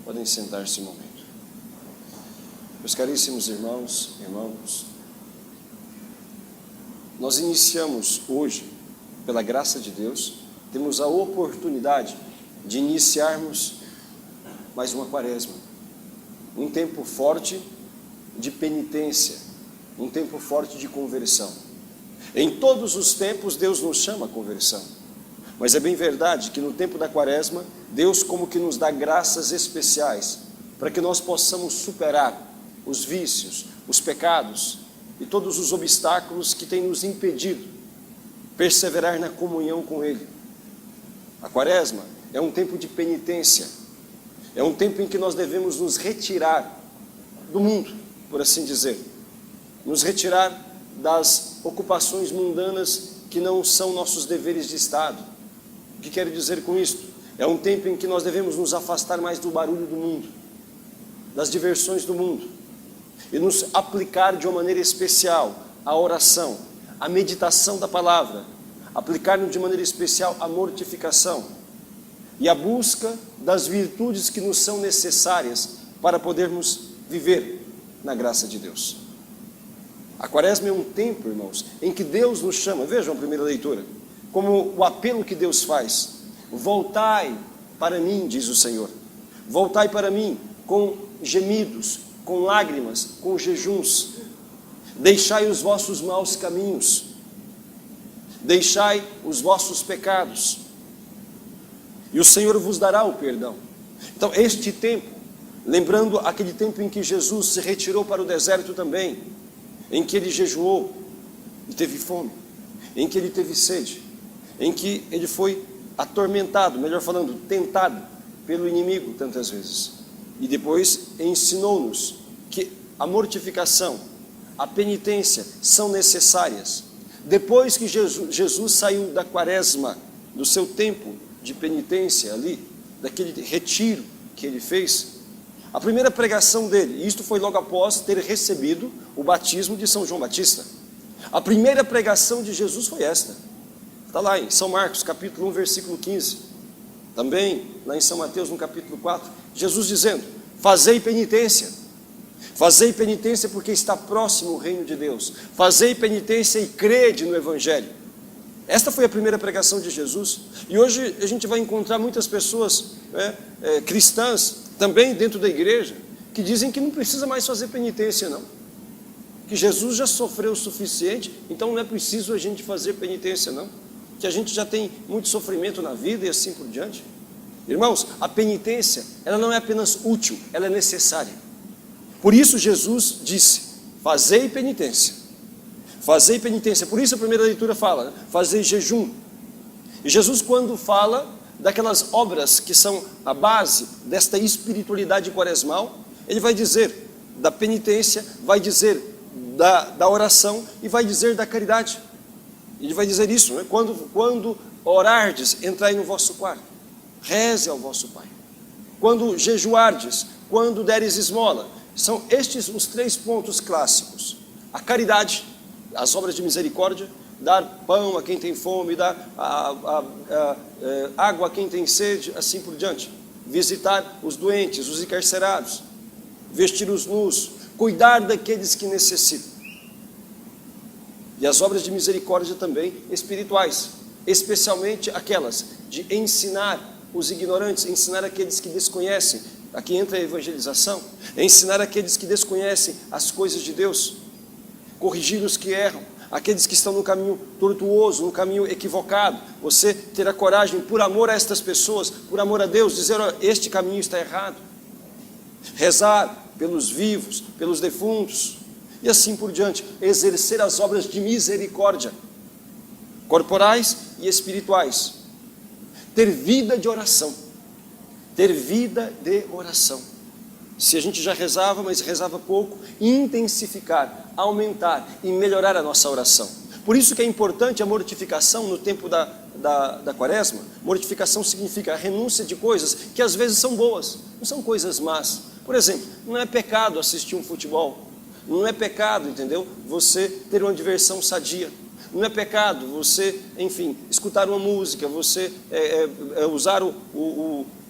Podem sentar-se um momento. Meus caríssimos irmãos, nós iniciamos hoje, pela graça de Deus, temos a oportunidade de iniciarmos mais uma quaresma. Um tempo forte de penitência, um tempo forte de conversão. Em todos os tempos Deus nos chama a conversão, mas é bem verdade que no tempo da quaresma, Deus como que nos dá graças especiais, para que nós possamos superar os vícios, os pecados e todos os obstáculos que têm nos impedido perseverar na comunhão com Ele. A quaresma é um tempo de penitência, é um tempo em que nós devemos nos retirar do mundo, por assim dizer, nos retirar das ocupações mundanas que não são nossos deveres de Estado. O que quero dizer com isto? É um tempo em que nós devemos nos afastar mais do barulho do mundo, das diversões do mundo, e nos aplicar de uma maneira especial à oração, à meditação da palavra, aplicar-nos de maneira especial à mortificação e à busca das virtudes que nos são necessárias para podermos viver na graça de Deus. A quaresma é um tempo, irmãos, em que Deus nos chama, vejam a primeira leitura, como o apelo que Deus faz: voltai para mim, diz o Senhor, voltai para mim com gemidos, com lágrimas, com jejuns, deixai os vossos maus caminhos, deixai os vossos pecados, e o Senhor vos dará o perdão. Então este tempo, lembrando aquele tempo em que Jesus se retirou para o deserto também, em que ele jejuou e teve fome, em que ele teve sede, em que ele foi atormentado, melhor falando, tentado pelo inimigo tantas vezes. E depois ensinou-nos que a mortificação, a penitência são necessárias. Depois que Jesus saiu da quaresma, do seu tempo de penitência ali, daquele retiro que ele fez, a primeira pregação dele, e isto foi logo após ter recebido o batismo de São João Batista, a primeira pregação de Jesus foi esta. Está lá em São Marcos, capítulo 1, versículo 15. Também, lá em São Mateus, no capítulo 4, Jesus dizendo: fazei penitência porque está próximo o reino de Deus. Fazei penitência e crede no Evangelho. Esta foi a primeira pregação de Jesus. E hoje a gente vai encontrar muitas pessoas cristãs, também dentro da igreja, que dizem que não precisa mais fazer penitência não. Que Jesus já sofreu o suficiente, então não é preciso a gente fazer penitência não. Que a gente já tem muito sofrimento na vida e assim por diante. Irmãos, a penitência, ela não é apenas útil, ela é necessária. Por isso Jesus disse: fazei penitência. Fazei penitência. Por isso a primeira leitura fala, fazei jejum. E Jesus, quando fala daquelas obras que são a base desta espiritualidade quaresmal, ele vai dizer da penitência, vai dizer da oração e vai dizer da caridade. Ele vai dizer isso, né? Quando orardes, entrai no vosso quarto, reze ao vosso Pai. Quando jejuardes, quando deres esmola. São estes os três pontos clássicos: a caridade, as obras de misericórdia, dar pão a quem tem fome, dar água a quem tem sede, assim por diante, visitar os doentes, os encarcerados, vestir os nus, cuidar daqueles que necessitam. E as obras de misericórdia também espirituais, especialmente aquelas de ensinar os ignorantes, ensinar aqueles que desconhecem. Aqui entra a evangelização, ensinar aqueles que desconhecem as coisas de Deus, corrigir os que erram, aqueles que estão no caminho tortuoso, no caminho equivocado. Você ter a coragem, por amor a estas pessoas, por amor a Deus, dizer: oh, este caminho está errado. Rezar pelos vivos, pelos defuntos, e assim por diante. Exercer as obras de misericórdia, corporais e espirituais. Ter vida de oração. Ter vida de oração. Se a gente já rezava, mas rezava pouco, intensificar, aumentar e melhorar a nossa oração. Por isso que é importante a mortificação no tempo da quaresma. Mortificação significa a renúncia de coisas que às vezes são boas, não são coisas más. Por exemplo, não é pecado assistir um futebol, não é pecado, entendeu? Você ter uma diversão sadia. Não é pecado você, enfim, escutar uma música, você usar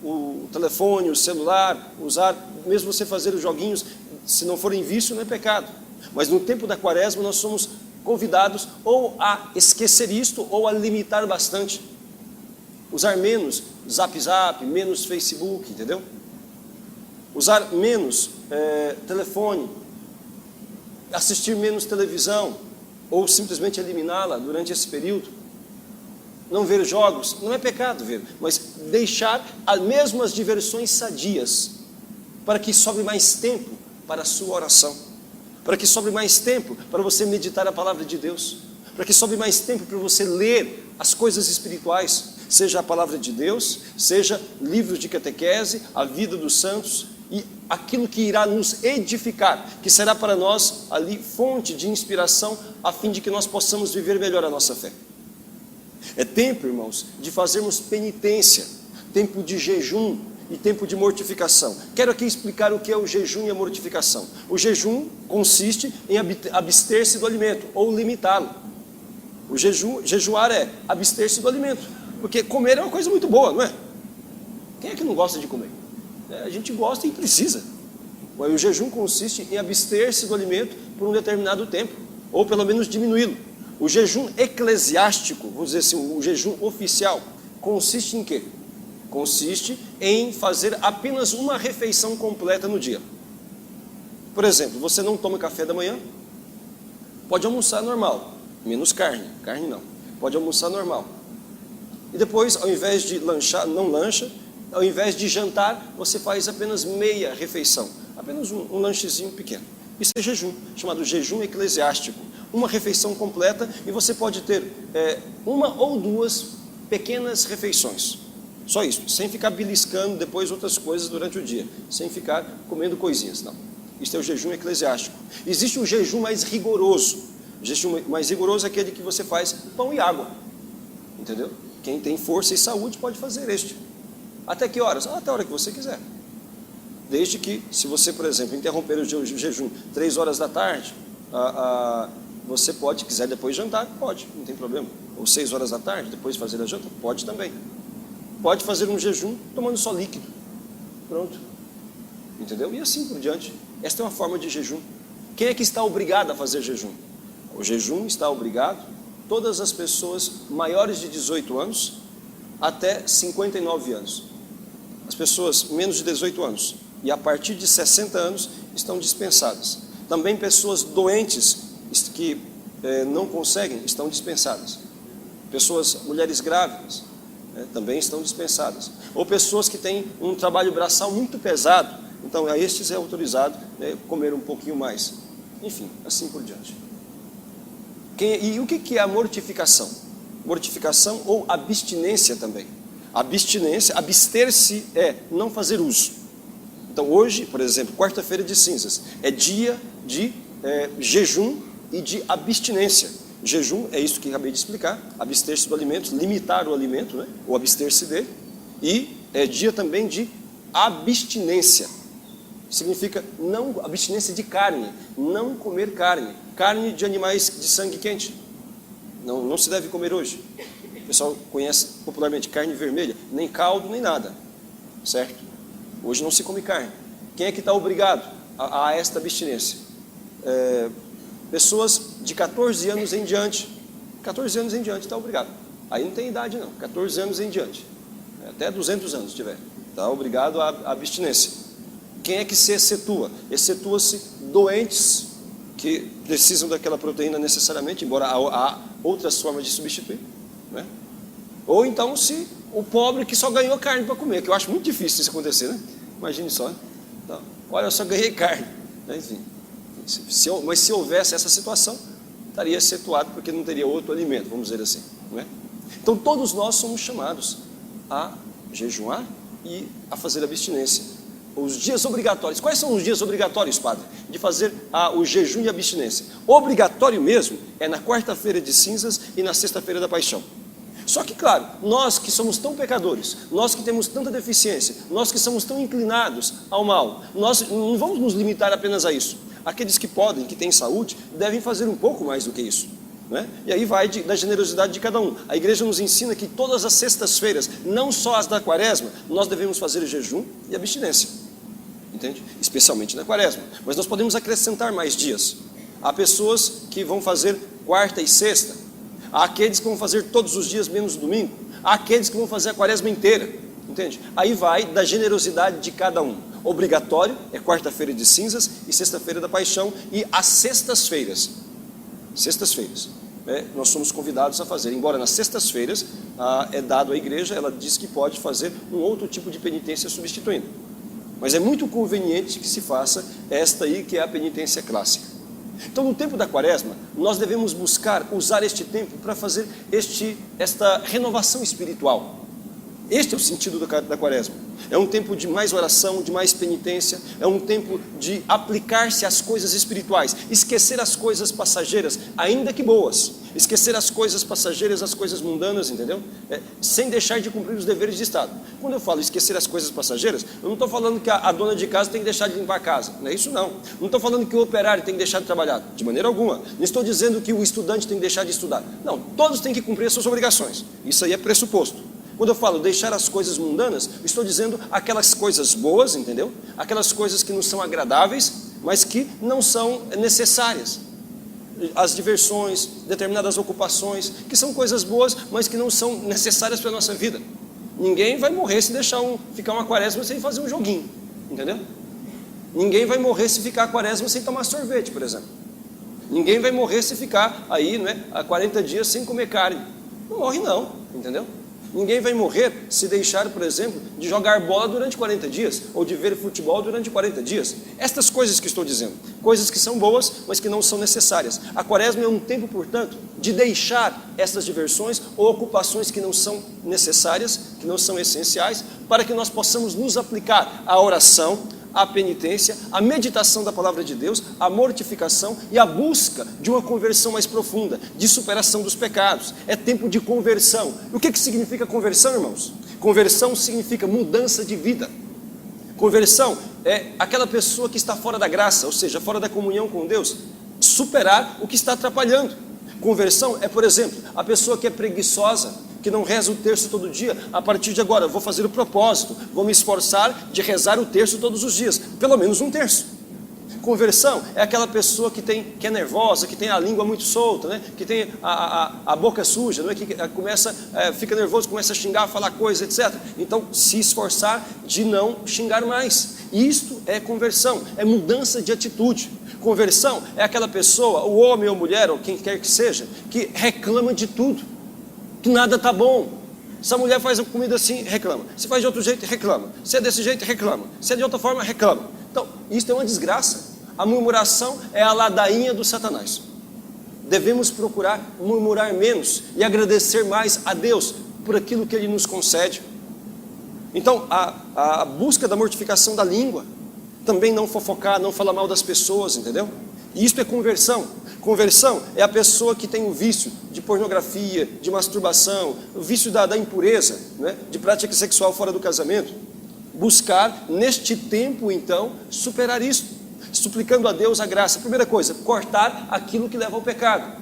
o telefone, o celular, usar, mesmo você fazer os joguinhos, se não forem vício, não é pecado. Mas no tempo da quaresma nós somos convidados ou a esquecer isto ou a limitar bastante. Usar menos Zap, menos Facebook, entendeu? Usar menos telefone, assistir menos televisão, ou simplesmente eliminá-la durante esse período. Não ver jogos, não é pecado ver, mas deixar mesmo as diversões sadias, para que sobre mais tempo para a sua oração, para que sobre mais tempo para você meditar a palavra de Deus, para que sobre mais tempo para você ler as coisas espirituais, seja a palavra de Deus, seja livros de catequese, a vida dos santos, e aquilo que irá nos edificar, que será para nós ali fonte de inspiração, a fim de que nós possamos viver melhor a nossa fé. É tempo, irmãos, de fazermos penitência, tempo de jejum e tempo de mortificação. Quero aqui explicar o que é o jejum e a mortificação. O jejum consiste em abster-se do alimento, ou limitá-lo. O jejuar é abster-se do alimento, porque comer é uma coisa muito boa, não é? Quem é que não gosta de comer? A gente gosta e precisa. O jejum consiste em abster-se do alimento por um determinado tempo, ou pelo menos diminuí-lo. O jejum eclesiástico, vamos dizer assim, o jejum oficial, consiste em quê? Consiste em fazer apenas uma refeição completa no dia. Por exemplo, você não toma café da manhã, pode almoçar normal, menos carne não, pode almoçar normal. E depois, ao invés de lanchar, não lancha, ao invés de jantar, você faz apenas meia refeição, apenas um lanchezinho pequeno. Isso é jejum, chamado jejum eclesiástico. Uma refeição completa, e você pode ter uma ou duas pequenas refeições. Só isso, sem ficar beliscando depois outras coisas durante o dia, sem ficar comendo coisinhas, não. Isso é o jejum eclesiástico. Existe um jejum mais rigoroso. O jejum mais rigoroso é aquele que você faz pão e água, entendeu? Quem tem força e saúde pode fazer este. Até que horas? Até a hora que você quiser. Desde que, se você, por exemplo, interromper o jejum 3 horas da tarde, você pode, quiser depois jantar, pode, não tem problema. Ou 6 horas da tarde, depois fazer a janta, pode também. Pode fazer um jejum tomando só líquido. Pronto. Entendeu? E assim por diante. Esta é uma forma de jejum. Quem é que está obrigado a fazer jejum? O jejum está obrigado todas as pessoas maiores de 18 anos até 59 anos. As pessoas menos de 18 anos e a partir de 60 anos estão dispensadas. Também pessoas doentes que não conseguem estão dispensadas. Mulheres grávidas também estão dispensadas. Ou pessoas que têm um trabalho braçal muito pesado, então a estes é autorizado comer um pouquinho mais. Enfim, assim por diante. E o que é a mortificação? Mortificação ou abstinência também. Abstinência, abster-se é não fazer uso. Então hoje, por exemplo, quarta-feira de cinzas, é dia de jejum e de abstinência. Jejum é isso que acabei de explicar, abster-se do alimento, limitar o alimento, ou abster-se dele. E é dia também de abstinência. Significa abstinência de carne, não comer carne. Carne de animais de sangue quente. Não se deve comer hoje. O pessoal conhece popularmente carne vermelha, nem caldo, nem nada. Certo? Hoje não se come carne. Quem é que está obrigado a esta abstinência? Pessoas de 14 anos em diante. 14 anos em diante está obrigado. Aí não tem idade não, 14 anos em diante. Até 200 anos tiver. Está obrigado à abstinência. Quem é que se excetua? Excetua-se doentes que precisam daquela proteína necessariamente, embora há outras formas de substituir. Né? Ou então se o pobre que só ganhou carne para comer, que eu acho muito difícil isso acontecer, né? Imagine só. Então, olha, eu só ganhei carne. Enfim, mas se houvesse essa situação, estaria excetuado porque não teria outro alimento, vamos dizer assim. Não é? Então todos nós somos chamados a jejuar e a fazer abstinência. Os dias obrigatórios. Quais são os dias obrigatórios, padre? De fazer o jejum e a abstinência. Obrigatório mesmo é na quarta-feira de cinzas e na sexta-feira da paixão. Só que, claro, nós que somos tão pecadores, nós que temos tanta deficiência, nós que somos tão inclinados ao mal, nós não vamos nos limitar apenas a isso. Aqueles que podem, que têm saúde, devem fazer um pouco mais do que isso. né? E aí vai da generosidade de cada um. A igreja nos ensina que todas as sextas-feiras, não só as da quaresma, nós devemos fazer jejum e abstinência, entende? Especialmente na quaresma. Mas nós podemos acrescentar mais dias. Há pessoas que vão fazer quarta e sexta. Há aqueles que vão fazer todos os dias menos domingo. Há aqueles que vão fazer a quaresma inteira, entende? Aí vai da generosidade de cada um. Obrigatório é quarta-feira de cinzas e sexta-feira da paixão. E às sextas-feiras, nós somos convidados a fazer. Embora nas sextas-feiras é dado à igreja, ela diz que pode fazer um outro tipo de penitência substituindo. Mas é muito conveniente que se faça esta aí, que é a penitência clássica. Então, no tempo da quaresma, nós devemos buscar usar este tempo para fazer esta renovação espiritual. Este é o sentido da quaresma. É um tempo de mais oração, de mais penitência. É um tempo de aplicar-se às coisas espirituais. Esquecer as coisas passageiras, ainda que boas. Esquecer as coisas passageiras, as coisas mundanas, entendeu? Sem deixar de cumprir os deveres de Estado. Quando eu falo esquecer as coisas passageiras, eu não estou falando que a dona de casa tem que deixar de limpar a casa. Não é isso não. Não estou falando que o operário tem que deixar de trabalhar. De maneira alguma. Não estou dizendo que o estudante tem que deixar de estudar. Não, todos têm que cumprir as suas obrigações. Isso aí é pressuposto. Quando eu falo deixar as coisas mundanas, estou dizendo aquelas coisas boas, entendeu? Aquelas coisas que não são agradáveis, mas que não são necessárias. As diversões, determinadas ocupações, que são coisas boas, mas que não são necessárias para a nossa vida. Ninguém vai morrer se ficar uma quaresma sem fazer um joguinho, entendeu? Ninguém vai morrer se ficar a quaresma sem tomar sorvete, por exemplo. Ninguém vai morrer se ficar aí, há 40 dias sem comer carne. Não morre não, entendeu? Ninguém vai morrer se deixar, por exemplo, de jogar bola durante 40 dias, ou de ver futebol durante 40 dias. Estas coisas que estou dizendo, coisas que são boas, mas que não são necessárias. A quaresma é um tempo, portanto, de deixar essas diversões ou ocupações que não são necessárias, que não são essenciais, para que nós possamos nos aplicar à oração, à penitência, à meditação da palavra de Deus, à mortificação e à busca de uma conversão mais profunda, de superação dos pecados. É tempo de conversão. O que significa conversão, irmãos? Conversão significa mudança de vida. Conversão é aquela pessoa que está fora da graça, ou seja, fora da comunhão com Deus, superar o que está atrapalhando. Conversão é, por exemplo, a pessoa que é preguiçosa, que não reza o terço todo dia. A partir de agora, vou fazer o propósito, vou me esforçar de rezar o terço todos os dias, pelo menos um terço. Conversão é aquela pessoa que é nervosa, que tem a língua muito solta, né? Que tem a boca suja, não é? Que fica nervoso, começa a xingar, falar coisa, etc. Então, se esforçar de não xingar mais. Isto é conversão, é mudança de atitude. Conversão é aquela pessoa, o homem ou mulher, ou quem quer que seja, que reclama de tudo, que nada está bom. Se a mulher faz a comida assim, reclama. Se faz de outro jeito, reclama. Se é desse jeito, reclama. Se é de outra forma, reclama. Então, isso é uma desgraça. A murmuração é a ladainha do Satanás. Devemos procurar murmurar menos e agradecer mais a Deus por aquilo que Ele nos concede. Então, a busca da mortificação da língua, também não fofocar, não falar mal das pessoas, entendeu? E isto é conversão. Conversão é a pessoa que tem o vício de pornografia, de masturbação, o vício da impureza, né? De prática sexual fora do casamento. Buscar, neste tempo, então, superar isso, suplicando a Deus a graça. Primeira coisa, cortar aquilo que leva ao pecado.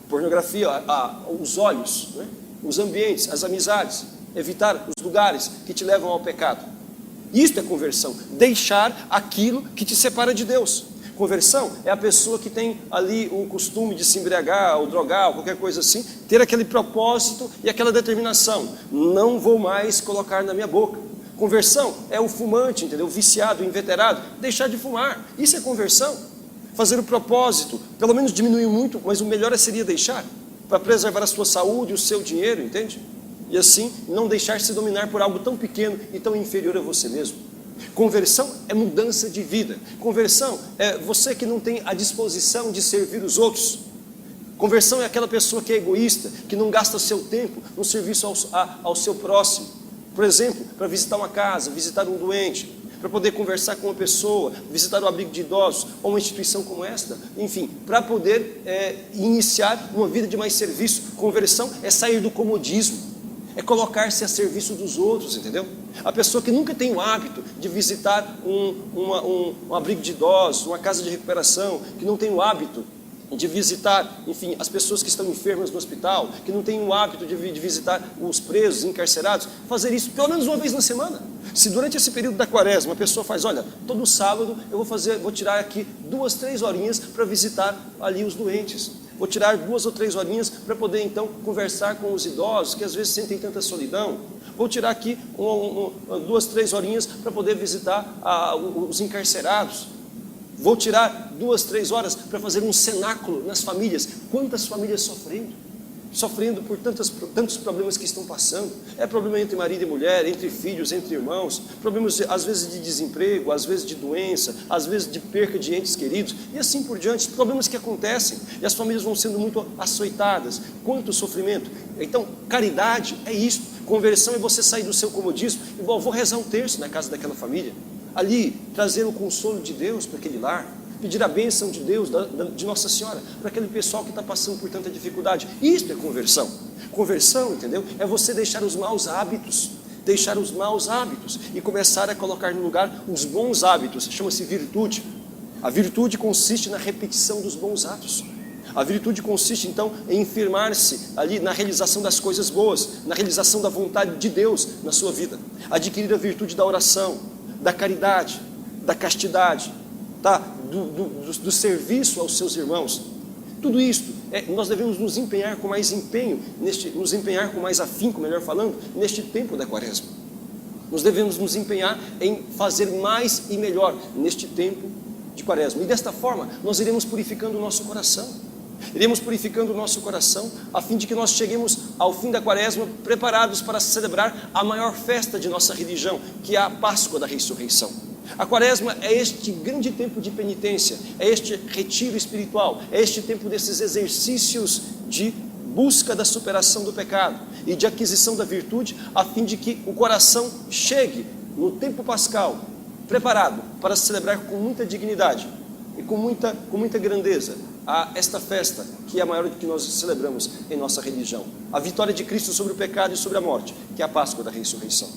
Pornografia, os olhos, né? Os ambientes, as amizades. Evitar os lugares que te levam ao pecado. Isto é conversão. Deixar aquilo que te separa de Deus. Conversão é a pessoa que tem ali o costume de se embriagar ou drogar ou qualquer coisa assim, ter aquele propósito e aquela determinação. Não vou mais colocar na minha boca. Conversão é o fumante, entendeu? O viciado, o inveterado, deixar de fumar. Isso é conversão. Fazer o propósito, pelo menos diminuir muito, mas o melhor seria deixar, para preservar a sua saúde, o seu dinheiro, entende? E assim, não deixar-se dominar por algo tão pequeno e tão inferior a você mesmo. Conversão é mudança de vida. Conversão é você que não tem a disposição de servir os outros. Conversão é aquela pessoa que é egoísta, que não gasta o seu tempo no serviço ao seu próximo. Por exemplo, para visitar uma casa, visitar um doente, para poder conversar com uma pessoa, visitar o abrigo de idosos, ou uma instituição como esta, enfim, para poder iniciar uma vida de mais serviço. Conversão é sair do comodismo. É colocar-se a serviço dos outros, entendeu? A pessoa que nunca tem o hábito de visitar um abrigo de idosos, uma casa de recuperação, que não tem o hábito de visitar, enfim, as pessoas que estão enfermas no hospital, que não têm o hábito de visitar os presos, encarcerados, fazer isso pelo menos uma vez na semana. Se durante esse período da quaresma a pessoa faz, olha, todo sábado eu vou tirar aqui 2, 3 horinhas para visitar ali os doentes. Vou tirar 2 ou 3 horinhas para poder então conversar com os idosos, que às vezes sentem tanta solidão. Vou tirar aqui 2, 3 horinhas para poder visitar os encarcerados. Vou tirar 2, 3 horas para fazer um cenáculo nas famílias. Quantas famílias sofrendo por tantos problemas que estão passando. É problema entre marido e mulher, entre filhos, entre irmãos, problemas às vezes de desemprego, às vezes de doença, às vezes de perca de entes queridos, e assim por diante, problemas que acontecem, e as famílias vão sendo muito açoitadas. Quanto sofrimento. Então, caridade é isso, conversão é você sair do seu comodismo, igual vou rezar um terço na casa daquela família, ali, trazer o consolo de Deus para aquele lar, pedir a bênção de Deus, de Nossa Senhora, para aquele pessoal que está passando por tanta dificuldade. Isso é conversão. Conversão, entendeu? É você deixar os maus hábitos, e começar a colocar no lugar os bons hábitos. Chama-se virtude. A virtude consiste na repetição dos bons atos. A virtude consiste, então, em firmar-se ali na realização das coisas boas, na realização da vontade de Deus na sua vida. Adquirir a virtude da oração, da caridade, da castidade, tá? do serviço aos seus irmãos. Tudo isso, nós devemos nos empenhar com mais empenho, nos empenhar com mais afinco, melhor falando, neste tempo da quaresma. Nós devemos nos empenhar em fazer mais e melhor neste tempo de quaresma. E desta forma, nós iremos purificando o nosso coração. Iremos purificando o nosso coração, a fim de que nós cheguemos ao fim da quaresma preparados para celebrar a maior festa de nossa religião, que é a Páscoa da Ressurreição. A quaresma é este grande tempo de penitência, é este retiro espiritual, é este tempo desses exercícios de busca da superação do pecado e de aquisição da virtude, a fim de que o coração chegue no tempo pascal, preparado para celebrar com muita dignidade e com muita grandeza a esta festa, que é a maior do que nós celebramos em nossa religião. A vitória de Cristo sobre o pecado e sobre a morte, que é a Páscoa da Ressurreição.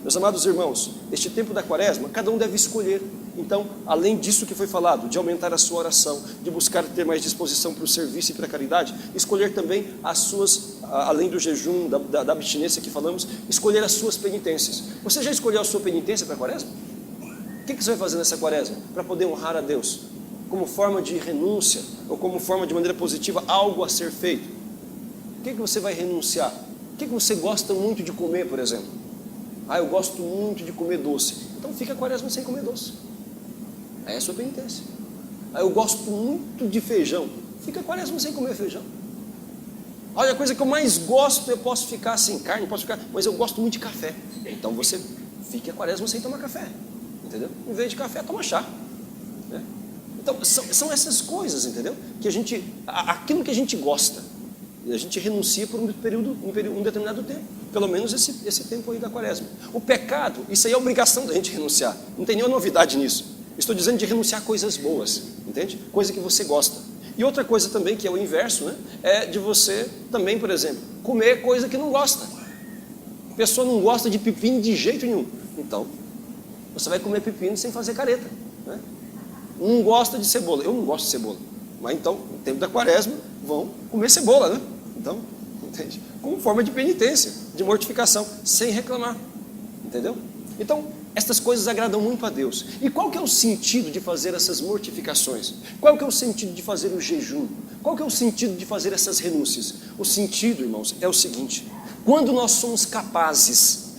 Meus amados irmãos, este tempo da quaresma, cada um deve escolher. Então, além disso que foi falado, de aumentar a sua oração, de buscar ter mais disposição para o serviço e para a caridade, escolher também as suas, além do jejum, da abstinência que falamos, escolher as suas penitências. Você já escolheu a sua penitência para a quaresma? O que você vai fazer nessa quaresma para poder honrar a Deus? Como forma de renúncia, ou como forma de maneira positiva, algo a ser feito. O que você vai renunciar? O que você gosta muito de comer, por exemplo? Eu gosto muito de comer doce. Então fica a quaresma sem comer doce. Aí é a sua penitência. Eu gosto muito de feijão. Fica a quaresma sem comer feijão. Olha, a coisa que eu mais gosto, eu posso ficar sem carne, mas eu gosto muito de café. Então você fica a quaresma sem tomar café. Entendeu? Em vez de café, toma chá. Né? Então são essas coisas, entendeu? Que aquilo que a gente gosta, a gente renuncia por um determinado tempo. Pelo menos esse tempo aí da quaresma. O pecado, isso aí é obrigação da gente renunciar. Não tem nenhuma novidade nisso. Estou dizendo de renunciar a coisas boas, entende? Coisa que você gosta. E outra coisa também, que é o inverso, né? É de você também, por exemplo, comer coisa que não gosta. A pessoa não gosta de pepino de jeito nenhum. Então, você vai comer pepino sem fazer careta. Né? Não gosta de cebola. Eu não gosto de cebola. Mas então, no tempo da quaresma, vão comer cebola, né? Então, entende? Como forma de penitência, de mortificação, sem reclamar. Entendeu? Então, estas coisas agradam muito a Deus. E qual que é o sentido de fazer essas mortificações? Qual que é o sentido de fazer o jejum? Qual que é o sentido de fazer essas renúncias? O sentido, irmãos, é o seguinte: quando nós somos capazes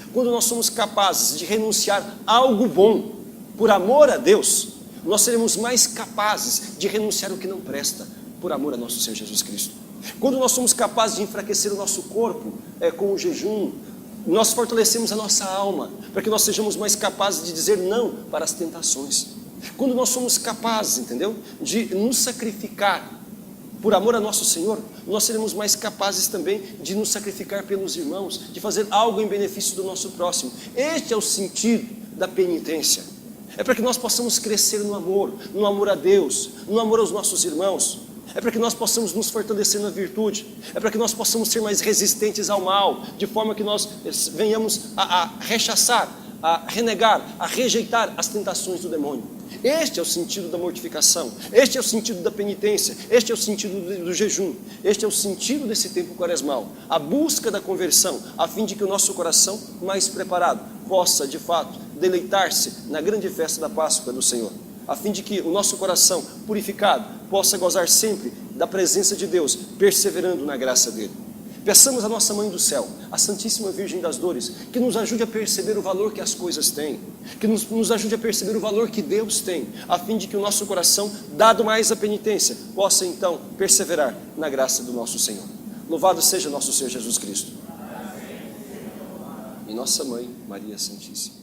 de renunciar a algo bom por amor a Deus, nós seremos mais capazes de renunciar o que não presta por amor a nosso Senhor Jesus Cristo. Quando nós somos capazes de enfraquecer o nosso corpo com o jejum, nós fortalecemos a nossa alma, para que nós sejamos mais capazes de dizer não para as tentações. Quando nós somos capazes, entendeu? De nos sacrificar por amor a nosso Senhor, nós seremos mais capazes também de nos sacrificar pelos irmãos, de fazer algo em benefício do nosso próximo. Este é o sentido da penitência. É para que nós possamos crescer no amor a Deus, no amor aos nossos irmãos. É para que nós possamos nos fortalecer na virtude. É para que nós possamos ser mais resistentes ao mal, de forma que nós venhamos a rechaçar, a renegar, a rejeitar as tentações do demônio. Este é o sentido da mortificação, este é o sentido da penitência, este é o sentido do jejum, este é o sentido desse tempo quaresmal, a busca da conversão, a fim de que o nosso coração, mais preparado, possa de fato deleitar-se na grande festa da Páscoa do Senhor, a fim de que o nosso coração purificado possa gozar sempre da presença de Deus, perseverando na graça dele. Peçamos a nossa Mãe do Céu, a Santíssima Virgem das Dores, que nos ajude a perceber o valor que as coisas têm, que nos ajude a perceber o valor que Deus tem, a fim de que o nosso coração, dado mais a penitência, possa então perseverar na graça do nosso Senhor. Louvado seja nosso Senhor Jesus Cristo. E nossa Mãe, Maria Santíssima.